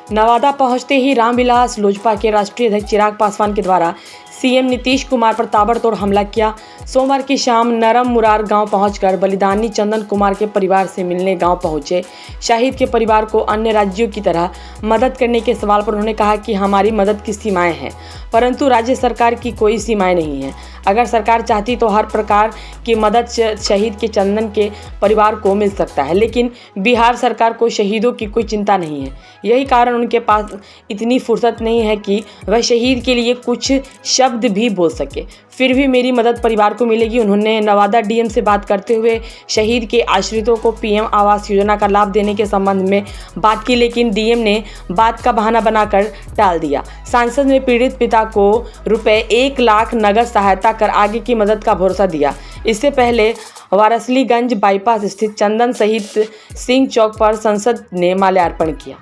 नवादा पहुंचते ही रामविलास लोजपा के राष्ट्रीय अध्यक्ष चिराग पासवान के द्वारा सीएम नीतीश कुमार पर ताबड़तोड़ हमला किया। सोमवार की शाम नरम मुरार गांव पहुंचकर बलिदानी चंदन कुमार के परिवार से मिलने गांव पहुंचे शहीद के परिवार को अन्य राज्यों की तरह मदद करने के सवाल पर उन्होंने कहा कि हमारी मदद की सीमाएं हैं, परंतु राज्य सरकार की कोई सीमाएं नहीं है। अगर सरकार चाहती तो हर प्रकार की मदद शहीद के चंदन के परिवार को मिल सकता है, लेकिन बिहार सरकार को शहीदों की कोई चिंता नहीं है। यही कारण उनके पास इतनी फुर्सत नहीं है कि वह शहीद के लिए कुछ शब्द भी बोल सके। फिर भी मेरी मदद परिवार को मिलेगी। उन्होंने नवादा डीएम से बात करते हुए शहीद के आश्रितों को पीएम आवास योजना का लाभ देने के संबंध में बात की, लेकिन डीएम ने बात का बहाना बनाकर टाल दिया। सांसद ने पीड़ित पिता को रुपए 1 लाख नगद सहायता कर आगे की मदद का भरोसा दिया। इससे पहले वारसलीगंज बाईपास स्थित चंदन शहीद सिंह चौक पर सांसद ने माल्यार्पण किया।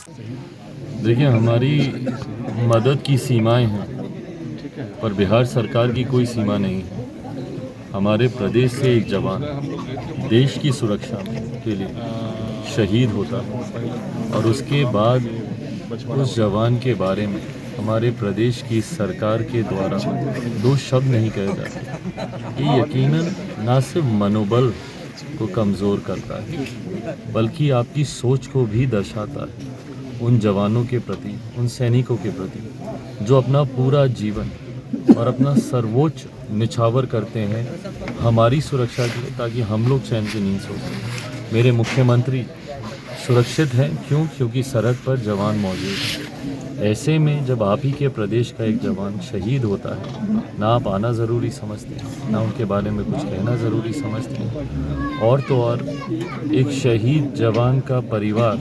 देखिए, हमारी मदद की सीमाएं हैं, पर बिहार सरकार की कोई सीमा नहीं है। हमारे प्रदेश से एक जवान देश की सुरक्षा के लिए शहीद होता है और उसके बाद उस जवान के बारे में हमारे प्रदेश की सरकार के द्वारा 2 शब्द नहीं कहे जाते। ये यकीनन ना सिर्फ मनोबल को कमज़ोर करता है, बल्कि आपकी सोच को भी दर्शाता है उन जवानों के प्रति, उन सैनिकों के प्रति जो अपना पूरा जीवन और अपना सर्वोच्च निछावर करते हैं हमारी सुरक्षा के लिए, ताकि हम लोग चैन की नींद सो सकें। मेरे मुख्यमंत्री सुरक्षित हैं, क्योंकि सरहद पर जवान मौजूद हैं। ऐसे में जब आप ही के प्रदेश का एक जवान शहीद होता है, ना आप आना ज़रूरी समझते हैं, ना उनके बारे में कुछ कहना ज़रूरी समझते हैं। और तो और एक शहीद जवान का परिवार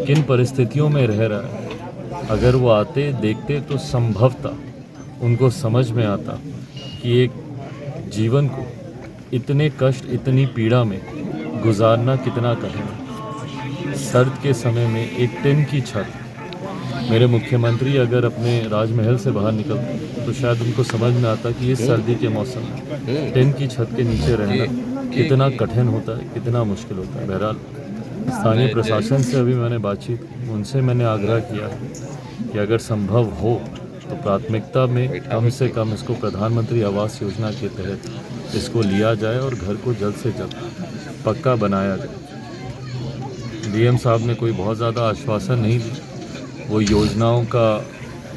किन परिस्थितियों में रह रहा है, अगर वो आते देखते तो संभवतः उनको समझ में आता कि एक जीवन को इतने कष्ट, इतनी पीड़ा में गुजारना कितना कठिन है। सर्द के समय में एक टिन की छत, मेरे मुख्यमंत्री अगर अपने राजमहल से बाहर निकलते तो शायद उनको समझ में आता कि इस सर्दी के मौसम में टिन की छत के नीचे रहना कितना कठिन होता है, कितना मुश्किल होता है। बहरहाल स्थानीय प्रशासन से अभी मैंने बातचीत की, उनसे मैंने आग्रह किया कि अगर संभव हो तो प्राथमिकता में कम से कम इसको प्रधानमंत्री आवास योजना के तहत इसको लिया जाए और घर को जल्द से जल्द पक्का बनाया जाए। डीएम साहब ने कोई बहुत ज़्यादा आश्वासन नहीं दी, वो योजनाओं का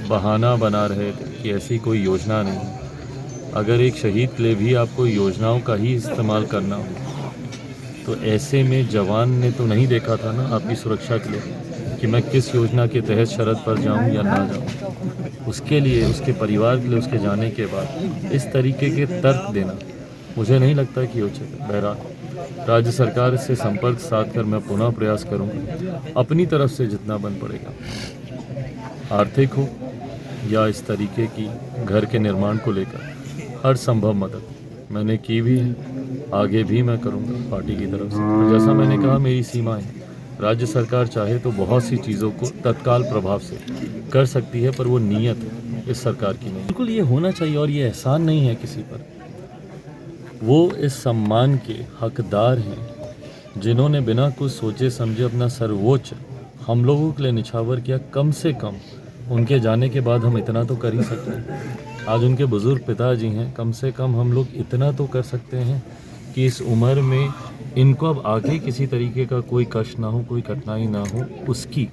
बहाना बना रहे थे कि ऐसी कोई योजना नहीं। अगर एक शहीद के लिए भी आपको योजनाओं का ही इस्तेमाल करना हो तो ऐसे में जवान ने तो नहीं देखा था ना आपकी सुरक्षा के लिए कि मैं किस योजना के तहत शरद पर जाऊं या ना जाऊं। उसके लिए, उसके परिवार के लिए, उसके जाने के बाद इस तरीके के तर्क देना मुझे नहीं लगता कि उचित है। बहरहाल राज्य सरकार से संपर्क साध कर मैं पुनः प्रयास करूंगा, अपनी तरफ से जितना बन पड़ेगा, आर्थिक हो या इस तरीके की घर के निर्माण को लेकर हर संभव मदद मैंने की भी है, आगे भी मैं करूंगा पार्टी की तरफ से। जैसा मैंने कहा, मेरी सीमाएं हैं। राज्य सरकार चाहे तो बहुत सी चीज़ों को तत्काल प्रभाव से कर सकती है, पर वो नीयत इस सरकार की नहीं। बिल्कुल ये होना चाहिए और ये एहसान नहीं है किसी पर। वो इस सम्मान के हकदार हैं जिन्होंने बिना कुछ सोचे समझे अपना सर्वोच्च हम लोगों के लिए निछावर किया। कम से कम उनके जाने के बाद हम इतना तो कर ही सकते हैं। आज उनके बुज़ुर्ग पिताजी हैं, कम से कम हम लोग इतना तो कर सकते हैं कि इस उम्र में इनको अब आगे किसी तरीके का कोई कष्ट ना हो, कोई कठिनाई ना हो, उसकी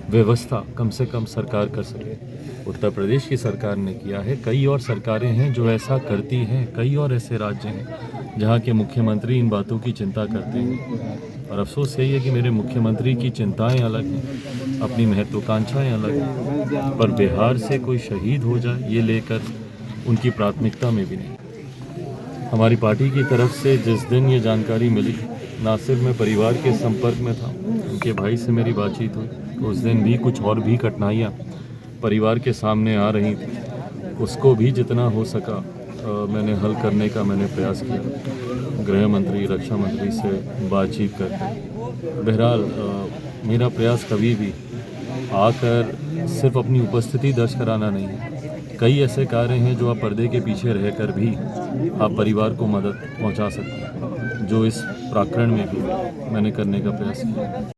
व्यवस्था कम से कम सरकार कर सके। उत्तर प्रदेश की सरकार ने किया है, कई और सरकारें हैं जो ऐसा करती हैं, कई और ऐसे राज्य हैं जहां के मुख्यमंत्री इन बातों की चिंता करते हैं। और अफसोस यही है कि मेरे मुख्यमंत्री की चिंताएं अलग हैं, अपनी महत्वाकांक्षाएं अलग हैं, पर बिहार से कोई शहीद हो जाए ये लेकर उनकी प्राथमिकता में भी नहीं। हमारी पार्टी की तरफ से जिस दिन ये जानकारी मिली, ना सिर्फ मैं परिवार के संपर्क में था, उनके भाई से मेरी बातचीत हुई, तो उस दिन भी कुछ और भी कठिनाइयाँ परिवार के सामने आ रही थी। उसको भी जितना हो सका मैंने हल करने का मैंने प्रयास किया, गृह मंत्री, रक्षा मंत्री से बातचीत करके। बहरहाल मेरा प्रयास कभी भी आकर सिर्फ अपनी उपस्थिति दर्ज कराना नहीं है। कई ऐसे कार्य हैं जो आप पर्दे के पीछे रहकर भी आप परिवार को मदद पहुंचा सकते हैं, जो इस प्रकरण में भी मैंने करने का प्रयास किया।